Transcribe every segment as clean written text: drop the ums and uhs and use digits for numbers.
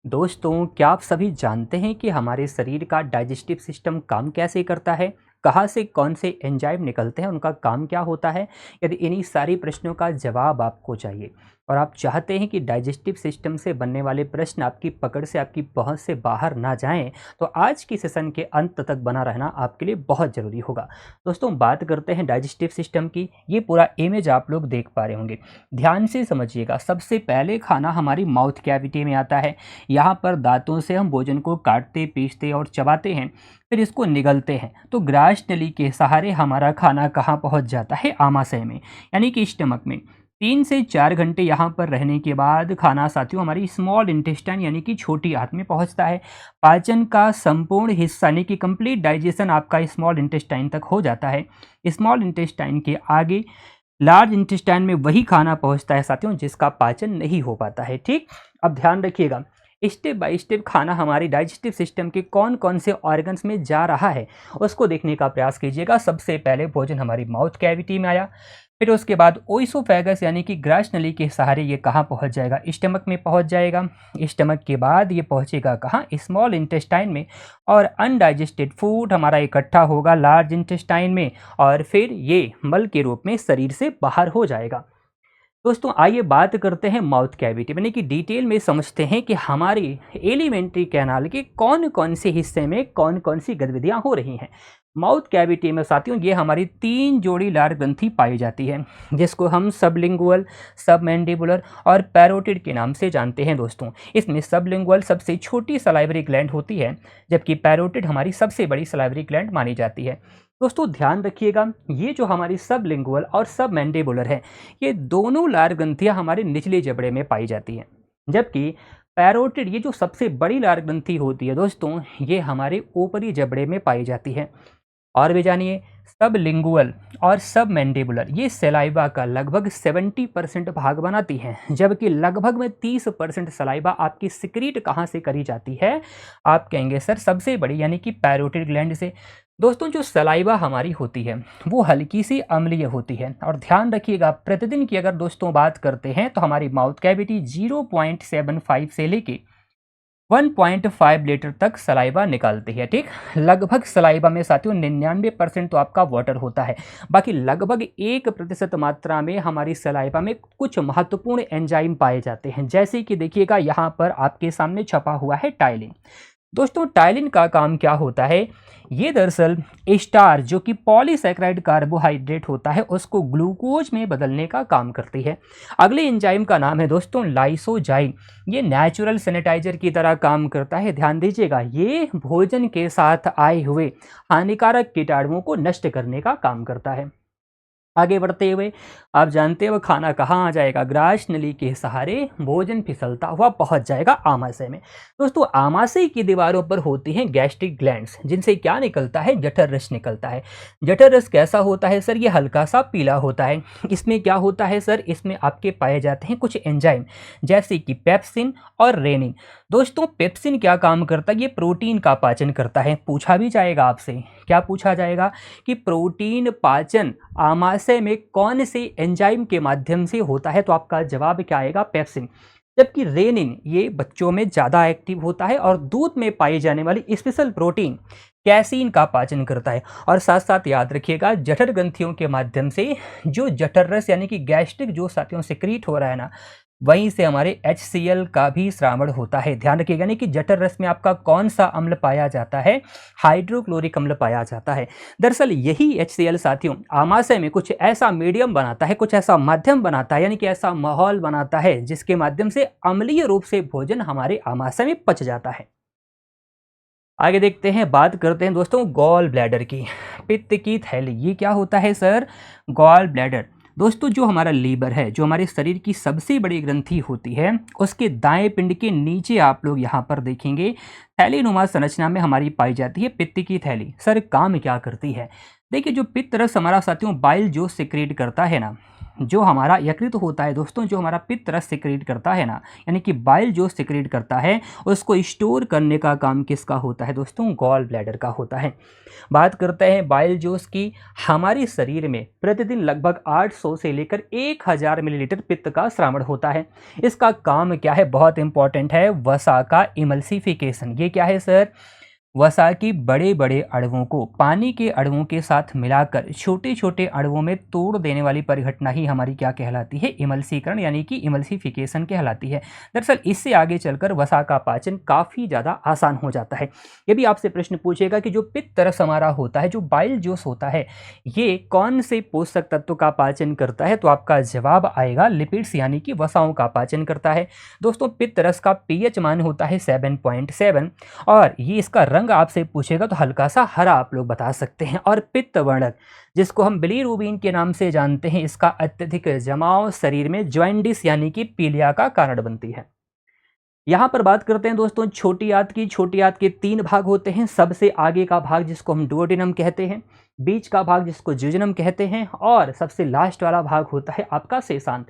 दोस्तों, क्या आप सभी जानते हैं कि हमारे शरीर का डाइजेस्टिव सिस्टम काम कैसे करता है? कहाँ से कौन से एंजाइम निकलते हैं, उनका काम क्या होता है? यदि इन्हीं सारी प्रश्नों का जवाब आपको चाहिए और आप चाहते हैं कि डाइजेस्टिव सिस्टम से बनने वाले प्रश्न आपकी पकड़ से, आपकी पहुँच से बाहर ना जाएँ, तो आज की सेशन के अंत तक बना रहना आपके लिए बहुत ज़रूरी होगा। दोस्तों, बात करते हैं डाइजेस्टिव सिस्टम की। ये पूरा इमेज आप लोग देख पा रहे होंगे। ध्यान से समझिएगा, सबसे पहले खाना हमारी माउथ कैविटी में आता है। यहाँ पर दांतों से हम भोजन को काटते, पीसते और चबाते हैं, फिर इसको निगलते हैं। तो ग्रास नली के सहारे हमारा खाना कहाँ पहुँच जाता है? आमाशय में, यानी कि स्टमक में। 3 से 4 घंटे यहाँ पर रहने के बाद खाना साथियों हमारी स्मॉल इंटेस्टाइन यानी कि छोटी आंत में पहुँचता है। पाचन का संपूर्ण हिस्सा यानी कि कंप्लीट डाइजेशन आपका स्मॉल इंटेस्टाइन तक हो जाता है। स्मॉल इंटेस्टाइन के आगे लार्ज इंटेस्टाइन में वही खाना पहुँचता है साथियों जिसका पाचन नहीं हो पाता है। ठीक, अब ध्यान रखिएगा, स्टेप बाय स्टेप खाना हमारी डाइजेस्टिव सिस्टम के कौन कौन से ऑर्गन्स में जा रहा है उसको देखने का प्रयास कीजिएगा। सबसे पहले भोजन हमारी माउथ कैविटी में आया, फिर उसके बाद ओइसोफेगस यानी कि ग्रास नली के सहारे ये कहाँ पहुँच जाएगा? स्टमक में पहुँच जाएगा। स्टमक के बाद ये पहुँचेगा कहाँ? स्मॉल इंटेस्टाइन में, और अनडाइजेस्टेड फूड हमारा इकट्ठा होगा लार्ज इंटेस्टाइन में, और फिर ये मल के रूप में शरीर से बाहर हो जाएगा। दोस्तों, आइए बात करते हैं माउथ कैविटी यानी कि डिटेल में समझते हैं कि हमारी एलिमेंट्री कैनाल के कौन कौन से हिस्से में कौन कौन सी गतिविधियां हो रही हैं। माउथ कैविटी में साथियों ये हमारी 3 जोड़ी लार ग्रंथि पाई जाती है, जिसको हम सबलिंगुअल, सबमैंडिबुलर और पैरोटिड के नाम से जानते हैं। दोस्तों, इसमें सबलिंगुअल सबसे छोटी सलाइवरी ग्लैंड होती है, जबकि पैरोटिड हमारी सबसे बड़ी सलाइवरी ग्लैंड मानी जाती है। दोस्तों, ध्यान रखिएगा, ये जो हमारी सबलिंगुअल और सबमैंडिबुलर है, ये दोनों लार ग्रंथियां हमारे निचले जबड़े में पाई जाती हैं, जबकि पैरोटिड ये जो सबसे बड़ी लार ग्रंथि होती है दोस्तों, ये हमारे ऊपरी जबड़े में पाई जाती है। और भी जानिए, सबलिंगुअल और सबमैंडिबुलर ये सलाइवा का लगभग 70% भाग बनाती हैं, जबकि लगभग में 30% सलाइवा आपकी सिक्रीट कहाँ से करी जाती है? आप कहेंगे सर सबसे बड़ी यानी कि पैरोटिड ग्लैंड से। दोस्तों, जो सलाइवा हमारी होती है वो हल्की सी अम्लीय होती है, और ध्यान रखिएगा प्रतिदिन की अगर दोस्तों बात करते हैं तो हमारी माउथ कैविटी 0.75 से लेके 1.5 लीटर तक सलाइवा निकालती है। ठीक, लगभग सलाइवा में साथियों 99% तो आपका वाटर होता है, बाकी लगभग 1% मात्रा में हमारी सलाइवा में कुछ महत्वपूर्ण एंजाइम पाए जाते हैं, जैसे कि देखिएगा यहाँ पर आपके सामने छपा हुआ है टाइलिन। दोस्तों, टाइलिन का काम क्या होता है? ये दरअसल स्टार्च जो कि पॉलीसैकेराइड कार्बोहाइड्रेट होता है उसको ग्लूकोज में बदलने का काम करती है। अगले एंजाइम का नाम है दोस्तों लाइसोजाइम। ये नेचुरल सैनिटाइजर की तरह काम करता है। ध्यान दीजिएगा, ये भोजन के साथ आए हुए हानिकारक कीटाणुओं को नष्ट करने का काम करता है। आगे बढ़ते हुए आप जानते हो खाना कहाँ आ जाएगा? ग्रास नली के सहारे भोजन फिसलता हुआ पहुंच जाएगा आमाशय में। दोस्तों, आमाशय की दीवारों पर होती हैं गैस्ट्रिक ग्लैंड्स, जिनसे क्या निकलता है? जठर रस निकलता है। जठर रस कैसा होता है सर? ये हल्का सा पीला होता है। इसमें क्या होता है सर? इसमें आपके पाए जाते हैं कुछ एंजाइम, जैसे कि पेप्सिन और रेनिन। दोस्तों, पेप्सिन क्या काम करता है? ये प्रोटीन का पाचन करता है। पूछा भी जाएगा आपसे, क्या पूछा जाएगा कि प्रोटीन पाचन आमाशय में कौन से एंजाइम के माध्यम से होता है? तो आपका जवाब क्या आएगा? पेप्सिन। जबकि रेनिन ये बच्चों में ज़्यादा एक्टिव होता है और दूध में पाई जाने वाली स्पेशल प्रोटीन कैसीन का पाचन करता है। और साथ साथ याद रखिएगा, जठर ग्रंथियों के माध्यम से जो जठर रस यानी कि गैस्ट्रिक जो साथियों सिक्रीट हो रहा है ना, वहीं से हमारे HCl का भी श्रावण होता है। ध्यान रखिएगा, नहीं कि जठर रस में आपका कौन सा अम्ल पाया जाता है? हाइड्रोक्लोरिक अम्ल पाया जाता है। दरअसल यही HCl साथियों आमाशय में कुछ ऐसा मीडियम बनाता है, कुछ ऐसा माध्यम बनाता है, यानी कि ऐसा माहौल बनाता है जिसके माध्यम से अम्लीय रूप से भोजन हमारे आमाशय में पच जाता है। आगे देखते हैं, बात करते हैं दोस्तों गॉल ब्लैडर की। पित्त की थैली, ये क्या होता है सर? Gall bladder. दोस्तों, जो हमारा लीवर है, जो हमारे शरीर की सबसे बड़ी ग्रंथि होती है, उसके दाएं पिंड के नीचे आप लोग यहाँ पर देखेंगे थैलीनुमा संरचना में हमारी पाई जाती है पित्त की थैली। सर काम क्या करती है? देखिए जो पित्त रस हमारा साथियों बाइल जो सिक्रेट करता है ना, जो हमारा यकृत होता है दोस्तों, जो हमारा पित्त रस सिक्रेट करता है ना, यानी कि बाइल जो सिक्रेट करता है, उसको स्टोर करने का काम किसका होता है दोस्तों? गॉल ब्लैडर का होता है। बात करते हैं बाइल जूस की। हमारे शरीर में प्रतिदिन लगभग 800 से लेकर 1000 मिलीलीटर पित्त का श्रावण होता है। इसका काम क्या है? बहुत इंपॉर्टेंट है, वसा का इमल्सिफिकेशन। ये क्या है सर? वसा की बड़े बड़े अणुओं को पानी के अणुओं के साथ मिलाकर छोटे छोटे अणुओं में तोड़ देने वाली परिघटना ही हमारी क्या कहलाती है? इमल्सीकरण यानी कि इमल्सिफिकेशन कहलाती है। दरअसल इससे आगे चलकर वसा का पाचन काफ़ी ज़्यादा आसान हो जाता है। ये भी आपसे प्रश्न पूछेगा कि जो पित्त रस हमारा होता है, जो बाइल जूस होता है, ये कौन से पोषक तत्व का पाचन करता है? तो आपका जवाब आएगा लिपिड्स यानी कि वसाओं का पाचन करता है। दोस्तों पित्त रस का पीएच मान होता है 7.7 और ये इसका रंग आपसे पूछेगा तो हल्का सा हरा आप लोग बता सकते हैं। और पित्त वर्णक जिसको हम बिलीरुबिन के नाम से जानते हैं, इसका अत्यधिक जमाव शरीर में जॉइंडिस यानी कि पीलिया का कारण बनती है। यहाँ पर बात करते हैं दोस्तों छोटी आंत की। छोटी आंत के 3 भाग होते हैं। सबसे आगे का भाग जिसको हम डुओडेनम कहते हैं, बीच का भाग जिसको ज्यूजेनम कहते हैं, और सबसे लास्ट वाला भाग होता है आपका शेषांत।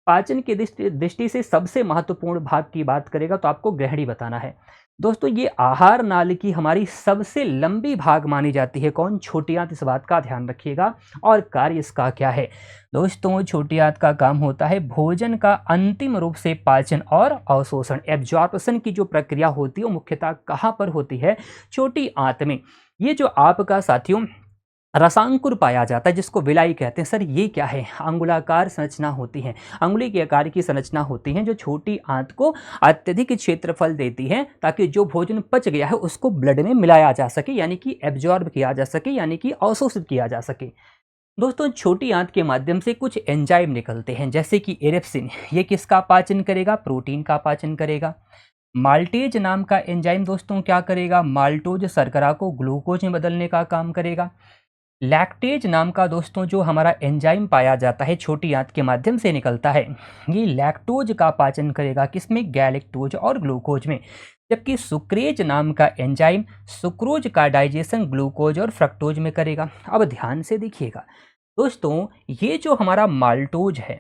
पाचन की दृष्टि से सबसे महत्वपूर्ण भाग की बात करेगा तो आपको ग्रहणी बताना है। दोस्तों ये आहार नाली की हमारी सबसे लंबी भाग मानी जाती है। कौन? छोटी आंत। इस बात का ध्यान रखिएगा। और कार्य इसका क्या है दोस्तों? छोटी आंत का काम होता है भोजन का अंतिम रूप से पाचन और अवशोषण। एब्जॉर्प्शन की जो प्रक्रिया होती है वो मुख्यतः कहाँ पर होती है? छोटी आंत में। ये जो आपका साथियों रसांकुर पाया जाता है जिसको विलाई कहते हैं। सर ये क्या है? अंगुलाकार संरचना होती है, अंगुली के आकार की संरचना होती है, जो छोटी आंत को अत्यधिक क्षेत्रफल देती है ताकि जो भोजन पच गया है उसको ब्लड में मिलाया जा सके, यानी कि एब्जॉर्ब किया जा सके, यानी कि अवशोषित किया जा सके। दोस्तों छोटी आंत के माध्यम से कुछ एंजाइम निकलते हैं जैसे कि एरेप्सिन। ये किसका पाचन करेगा? प्रोटीन का पाचन करेगा। माल्टेज नाम का एंजाइम दोस्तों क्या करेगा? माल्टोज शर्करा को ग्लूकोज में बदलने का काम करेगा। लैक्टेज नाम का दोस्तों जो हमारा एंजाइम पाया जाता है छोटी आंत के माध्यम से निकलता है, ये लैक्टोज का पाचन करेगा। किसमें? गैलेक्टोज और ग्लूकोज में। जबकि सुक्रेज नाम का एंजाइम सुक्रोज का डाइजेशन ग्लूकोज और फ्रक्टोज में करेगा। अब ध्यान से देखिएगा दोस्तों, ये जो हमारा माल्टोज है,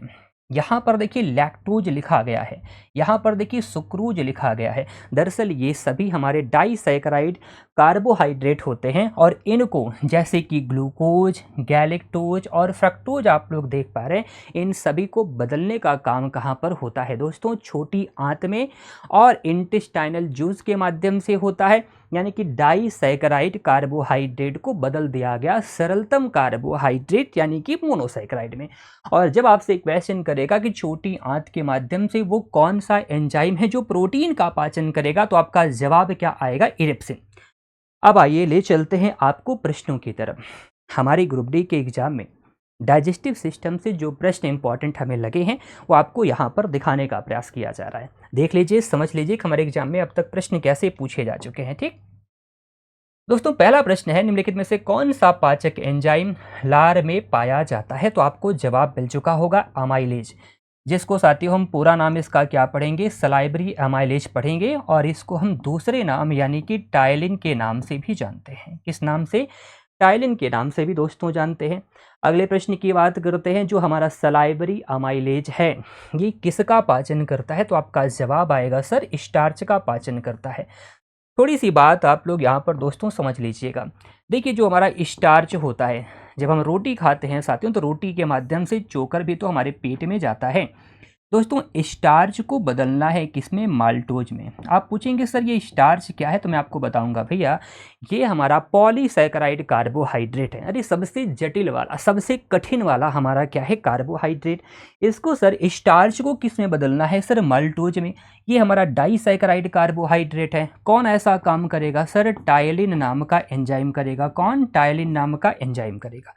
यहाँ पर देखिए लैक्टोज लिखा गया है, यहाँ पर देखिए सुक्रोज लिखा गया है। दरअसल ये सभी हमारे डाइसैकराइड कार्बोहाइड्रेट होते हैं और इनको जैसे कि ग्लूकोज, गैलेक्टोज और फ्रक्टोज आप लोग देख पा रहे हैं, इन सभी को बदलने का काम कहाँ पर होता है दोस्तों? छोटी आंत में, और इंटेस्टाइनल जूस के माध्यम से होता है। यानी कि डाइसैकराइड कार्बोहाइड्रेट को बदल दिया गया सरलतम कार्बोहाइड्रेट यानी कि मोनोसैकराइड में। और जब आपसे क्वेश्चन करेगा कि छोटी आंत के माध्यम से वो कौन सा एंजाइम है जो प्रोटीन का पाचन करेगा, तो आपका जवाब क्या आएगा? इरिप्सिन। अब आइए ले चलते हैं आपको प्रश्नों की तरफ। हमारी ग्रुप डी के एग्जाम में डाइजेस्टिव सिस्टम से जो प्रश्न इंपॉर्टेंट हमें लगे हैं वो आपको यहाँ पर दिखाने का प्रयास किया जा रहा है। देख लीजिए, समझ लीजिए कि हमारे एग्जाम में अब तक प्रश्न कैसे पूछे जा चुके हैं। ठीक दोस्तों, पहला प्रश्न है निम्नलिखित में से कौन सा पाचक एंजाइम लार में पाया जाता है? तो आपको जवाब मिल चुका होगा, अमाइलेज, जिसको साथियों हम पूरा नाम इसका क्या पढ़ेंगे? सलाइवरी अमाइलेज पढ़ेंगे। और इसको हम दूसरे नाम यानी कि टायलिन के नाम से भी जानते हैं। किस नाम से? टायलिन के नाम से भी दोस्तों जानते हैं। अगले प्रश्न की बात करते हैं। जो हमारा सलाइवरी अमाइलेज है ये किसका पाचन करता है? तो आपका जवाब आएगा सर स्टार्च का पाचन करता है। थोड़ी सी बात आप लोग यहाँ पर दोस्तों समझ लीजिएगा। देखिए जो हमारा स्टार्च होता है, जब हम रोटी खाते हैं साथियों तो रोटी के माध्यम से चोकर भी तो हमारे पेट में जाता है। दोस्तों स्टार्च को बदलना है किसमें? माल्टोज में। आप पूछेंगे सर ये स्टार्च क्या है? तो मैं आपको बताऊंगा भैया, ये हमारा पॉलीसैकराइड कार्बोहाइड्रेट है। अरे सबसे जटिल वाला, सबसे कठिन वाला हमारा क्या है? कार्बोहाइड्रेट। इसको सर स्टार्च को किस में बदलना है? सर माल्टोज में। ये हमारा डाइसैकराइड कार्बोहाइड्रेट है। कौन ऐसा काम करेगा? सर टायलिन नाम का एंजाइम करेगा। कौन? टायलिन नाम का एंजाइम करेगा।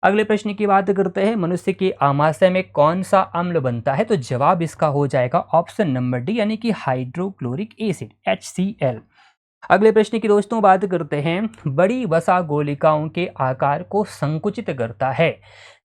अगले प्रश्न की बात करते हैं। मनुष्य के आमाशय में कौन सा अम्ल बनता है? तो जवाब इसका हो जाएगा ऑप्शन नंबर डी यानी कि हाइड्रोक्लोरिक एसिड, HCl। अगले प्रश्न की दोस्तों बात करते हैं। बड़ी वसा गोलिकाओं के आकार को संकुचित करता है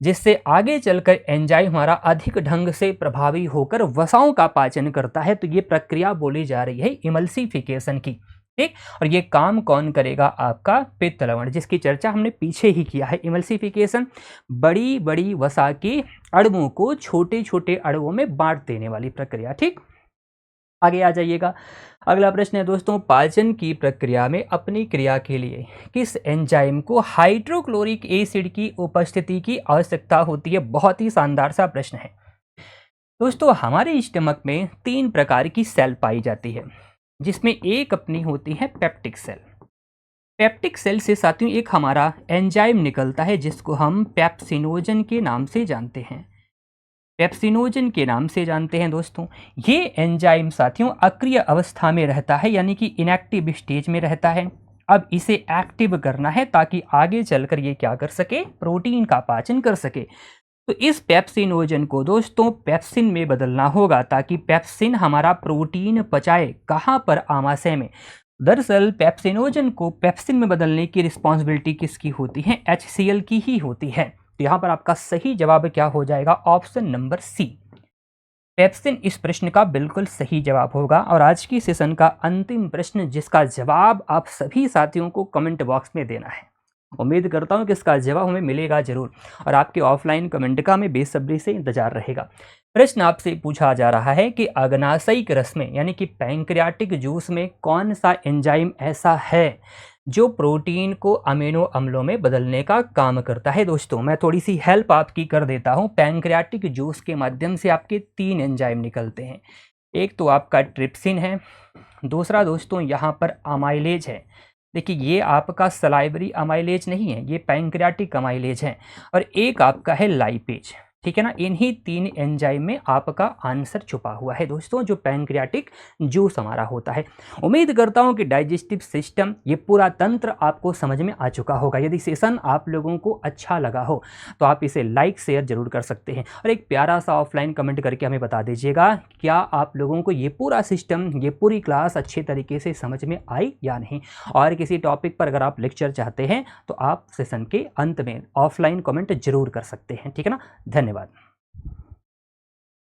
जिससे आगे चलकर एंजाइम हमारा अधिक ढंग से प्रभावी होकर वसाओं का पाचन करता है। तो ये प्रक्रिया बोली जा रही है इमल्सिफिकेशन की। ठीक। और ये काम कौन करेगा? आपका पित्त लवण, जिसकी चर्चा हमने पीछे ही किया है। इमल्सिफिकेशन बड़ी बड़ी वसा के अणुओं को छोटे छोटे अणुओं में बांट देने वाली प्रक्रिया। ठीक, आगे आ जाइएगा। अगला प्रश्न है दोस्तों, पाचन की प्रक्रिया में अपनी क्रिया के लिए किस एंजाइम को हाइड्रोक्लोरिक एसिड की उपस्थिति की आवश्यकता होती है? बहुत ही शानदार सा प्रश्न है दोस्तों। हमारे स्टमक में 3 प्रकार की सेल पाई जाती है, जिसमें एक अपनी होती है पेप्टिक सेल। पेप्टिक सेल से साथियों एक हमारा एंजाइम निकलता है, जिसको हम पेप्सिनोजन के नाम से जानते हैं। पेप्सिनोजन के नाम से जानते हैं दोस्तों। ये एंजाइम साथियों अक्रिय अवस्था में रहता है, यानी कि इनएक्टिव स्टेज में रहता है। अब इसे एक्टिव करना है ताकि आगे चलकर ये क्या कर सके? प्रोटीन का पाचन कर सके। तो इस पेप्सिनोजन को दोस्तों पेप्सिन में बदलना होगा, ताकि पेप्सिन हमारा प्रोटीन पचाए। कहाँ पर? आमाशय में। दरअसल पेप्सिनोजन को पेप्सिन में बदलने की रिस्पॉन्सिबिलिटी किसकी होती है? HCl की ही होती है। तो यहाँ पर आपका सही जवाब क्या हो जाएगा? ऑप्शन नंबर सी, पेप्सिन इस प्रश्न का बिल्कुल सही जवाब होगा। और आज की सेशन का अंतिम प्रश्न, जिसका जवाब आप सभी साथियों को कमेंट बॉक्स में देना है। उम्मीद करता हूँ कि इसका जवाब हमें मिलेगा जरूर, और आपके ऑफलाइन कमेंट का हमें बेसब्री से इंतजार रहेगा। प्रश्न आपसे पूछा जा रहा है कि अग्नाशयिक रस में, यानी कि पैंक्रियाटिक जूस में, कौन सा एंजाइम ऐसा है जो प्रोटीन को अमीनो अम्लों में बदलने का काम करता है? दोस्तों मैं थोड़ी सी हेल्प आपकी कर देता हूँ। पैंक्रियाटिक जूस के माध्यम से आपके 3 एंजाइम निकलते हैं। एक तो आपका ट्रिप्सिन है, दूसरा दोस्तों यहाँ पर अमाइलेज है। देखिए ये आपका सलाइवरी अमाइलेज नहीं है, ये पैंक्रियाटिक अमाइलेज है। और एक आपका है लाइपेज। ठीक है ना, इन्हीं 3 एंजाइम में आपका आंसर छुपा हुआ है दोस्तों, जो पैंक्रियाटिक जूस हमारा होता है। उम्मीद करता हूं कि डाइजेस्टिव सिस्टम, ये पूरा तंत्र आपको समझ में आ चुका होगा। यदि सेशन आप लोगों को अच्छा लगा हो तो आप इसे लाइक शेयर जरूर कर सकते हैं, और एक प्यारा सा ऑफलाइन कमेंट करके हमें बता दीजिएगा क्या आप लोगों को ये पूरा सिस्टम, ये पूरी क्लास अच्छे तरीके से समझ में आई या नहीं। और किसी टॉपिक पर अगर आप लेक्चर चाहते हैं तो आप सेशन के अंत में ऑफलाइन कमेंट जरूर कर सकते हैं। ठीक है ना, धन्यवाद।